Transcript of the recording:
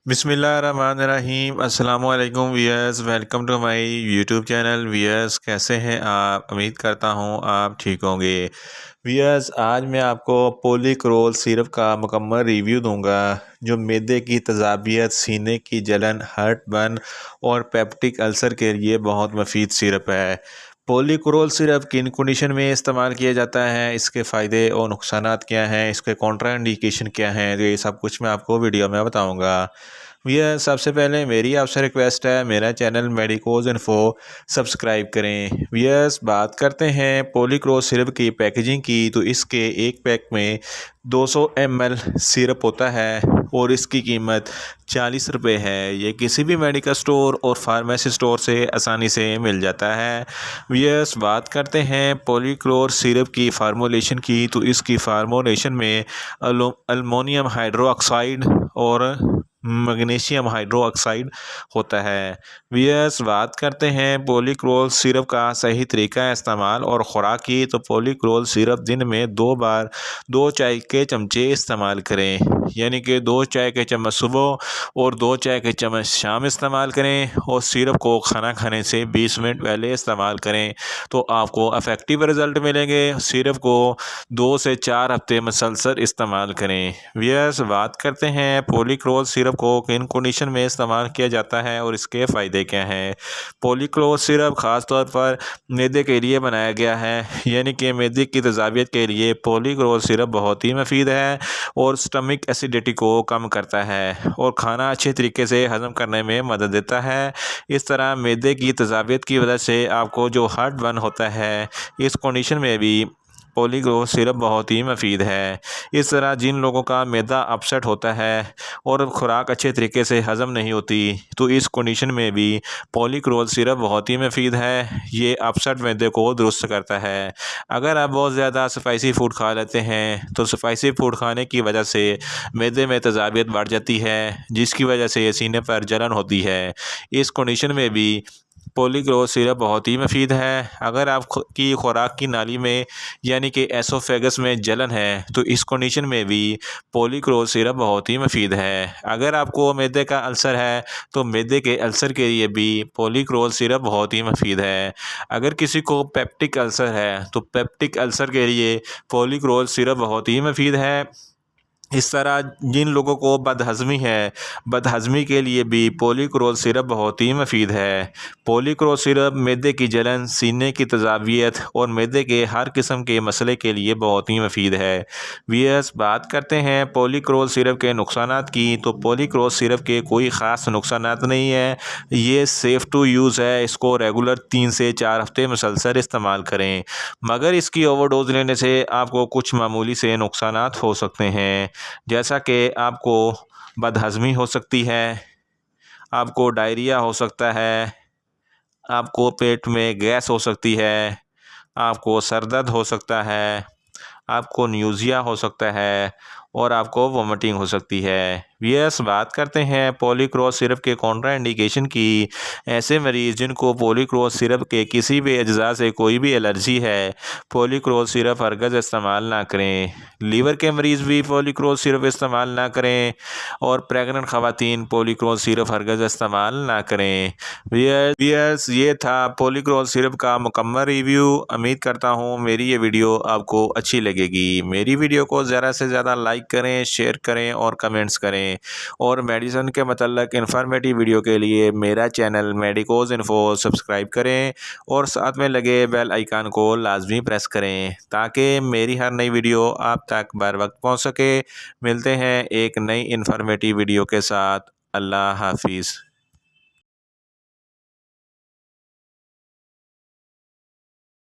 बिस्मिल्लाहिर्रहमानिर्रहीम अस्सलामुअलैकुम viewers, welcome to my YouTube channel. Viewers, कैसे हैं आप? उम्मीद करता हूं आप ठीक होंगे। वियर्स, आज मैं आपको पॉलीक्रोल सिरप का मुकम्मल रिव्यू दूंगा जो मैदे की तेज़ाबियत, सीने की जलन, हार्ट बर्न और पेप्टिक अल्सर के लिए बहुत मुफीद सिरप है। पॉलीक्रोल सिरप किन कंडीशन में इस्तेमाल किया जाता है, इसके फ़ायदे और नुकसानात क्या हैं, इसके कॉन्ट्राइंडिकेशन क्या हैं, तो ये सब कुछ मैं आपको वीडियो में बताऊंगा। भैया, सबसे पहले मेरी आपसे रिक्वेस्ट है, मेरा चैनल मेडिकोज इन्फो सब्सक्राइब करें। भैया, बात करते हैं पॉलीक्रोल सिरप की पैकेजिंग की, तो इसके एक पैक में 200 ml सिरप होता है और इसकी कीमत 40 रुपये है। ये किसी भी मेडिकल स्टोर और फार्मेसी स्टोर से आसानी से मिल जाता है। यस, बात करते हैं पॉलीक्लोर सिरप की फार्मूलेशन की, तो इसकी फार्मूलेशन में अल्मोनियम हाइड्रोक्साइड और मैग्नीशियम हाइड्रोक्साइड होता है। यस, बात करते हैं पॉलीक्रोल सिरप का सही तरीका इस्तेमाल और ख़ुराक की, तो पॉलीक्रोल सिरप दिन में 2 बार 2 चाय के चमचे इस्तेमाल करें, यानी कि 2 चाय के चम्मच सुबह और 2 चाय के चम्मच शाम इस्तेमाल करें। और सिरप को खाना खाने से 20 मिनट पहले इस्तेमाल करें तो आपको इफ़ेक्टिव रिज़ल्ट मिलेंगे। सिरप को 2 से 4 हफ्ते मुसलसल इस्तेमाल करें। व्यस, बात करते हैं पॉलीक्रोल सिरप को किन कंडीशन में इस्तेमाल किया जाता है और इसके फ़ायदे क्या हैं। पॉलीक्रोल सिरप ख़ास तौर पर मैदे के लिए बनाया गया है, यानी कि मैदे की तेज़ाबियत के लिए पॉलीक्रोल सिरप बहुत ही मुफीद है और स्टमक एसिडिटी को कम करता है और खाना अच्छे तरीके से हज़म करने में मदद देता है। इस तरह मैदे की तेज़ाबियत की वजह से आपको जो हार्ट बर्न होता है, इस कंडीशन में भी पॉलीक्रोल सिरप बहुत ही मुफीद है। इस तरह जिन लोगों का मैदा अपसेट होता है और खुराक अच्छे तरीके से हज़म नहीं होती, तो इस कंडीशन में भी पॉलीक्रोल सिरप बहुत ही मुफीद है। ये अपसेट मैदे को दुरुस्त करता है। अगर आप बहुत ज़्यादा स्पाइसी फ़ूड खा लेते हैं, तो स्पाइसी फ़ूड खाने की वजह से मैदे में तेज़ाबियत बढ़ जाती है, जिसकी वजह से सीने पर जलन होती है। इस कंडीशन में भी पॉलीक्रोल सिरप बहुत ही मुफीद है। अगर आप की खुराक की नाली में, यानी कि एसोफेगस में जलन है, तो इस कंडीशन में भी पॉलीक्रोल सिरप बहुत ही मुफीद है। अगर आपको मैदे का अल्सर है, तो मैदे के अल्सर के लिए भी पॉलीक्रोल सिरप बहुत ही मुफीद है। अगर किसी को पेप्टिक अल्सर है, तो पेप्टिक अल्सर के लिए पॉलीक्रोल सिरप बहुत ही मुफीद है। इस तरह जिन लोगों को बदहज़मी है, बदहज़मी के लिए भी पॉलीक्रोल सिरप बहुत ही मुफीद है। पॉलीक्रोल सिरप मैदे की जलन, सीने की तेज़ाबियत और मैदे के हर किस्म के मसले के लिए बहुत ही मुफीद है। वियर्स, बात करते हैं पॉलीक्रोल सिरप के नुकसानात की, तो पॉलीक्रोल सिरप के कोई ख़ास नुकसानात नहीं है। ये सेफ़ टू यूज़ है। इसको रेगुलर 3 से 4 हफ़्ते मुसलसल इस्तेमाल करें, मगर इसकी ओवरडोज़ लेने से आपको कुछ मामूली से नुकसानात हो सकते हैं, जैसा कि आपको बदहज़मी हो सकती है, आपको डायरिया हो सकता है, आपको पेट में गैस हो सकती है, आपको सर दर्द हो सकता है, आपको न्यूज़िया हो सकता है और आपको वोमिटिंग हो सकती है। यस, बात करते हैं पॉलीक्रोल सिरप के कॉन्ट्राइंडिकेशन की। ऐसे मरीज़ जिनको पॉलीक्रोल सिरप के किसी भी अज्जा से कोई भी एलर्जी है, पॉलीक्रोल सिरप हरगज़ इस्तेमाल ना करें। लीवर के मरीज़ भी पॉलीक्रोल सिरप इस्तेमाल ना करें और प्रेग्नेंट ख़वातीन पॉलीक्रोल सिरप हरगज़ इस्तेमाल ना करें। वियर्स, ये था पॉलीक्रोल सिरप का मुकम्मल रिव्यू। उम्मीद करता हूँ मेरी ये वीडियो आपको अच्छी लगेगी। मेरी वीडियो को ज़्यादा से ज़्यादा लाइक करें, शेयर करें और कमेंट्स करें। और मेडिसिन के मतलब इन्फॉर्मेटिव वीडियो के लिए मेरा चैनल मेडिकोज इन्फो सब्सक्राइब करें और साथ में लगे बेल आइकन को लाजमी प्रेस करें, ताकि मेरी हर नई वीडियो आप तक बर वक्त पहुँच सके। मिलते हैं एक नई इन्फॉर्मेटिव वीडियो के साथ। अल्लाह हाफिज़।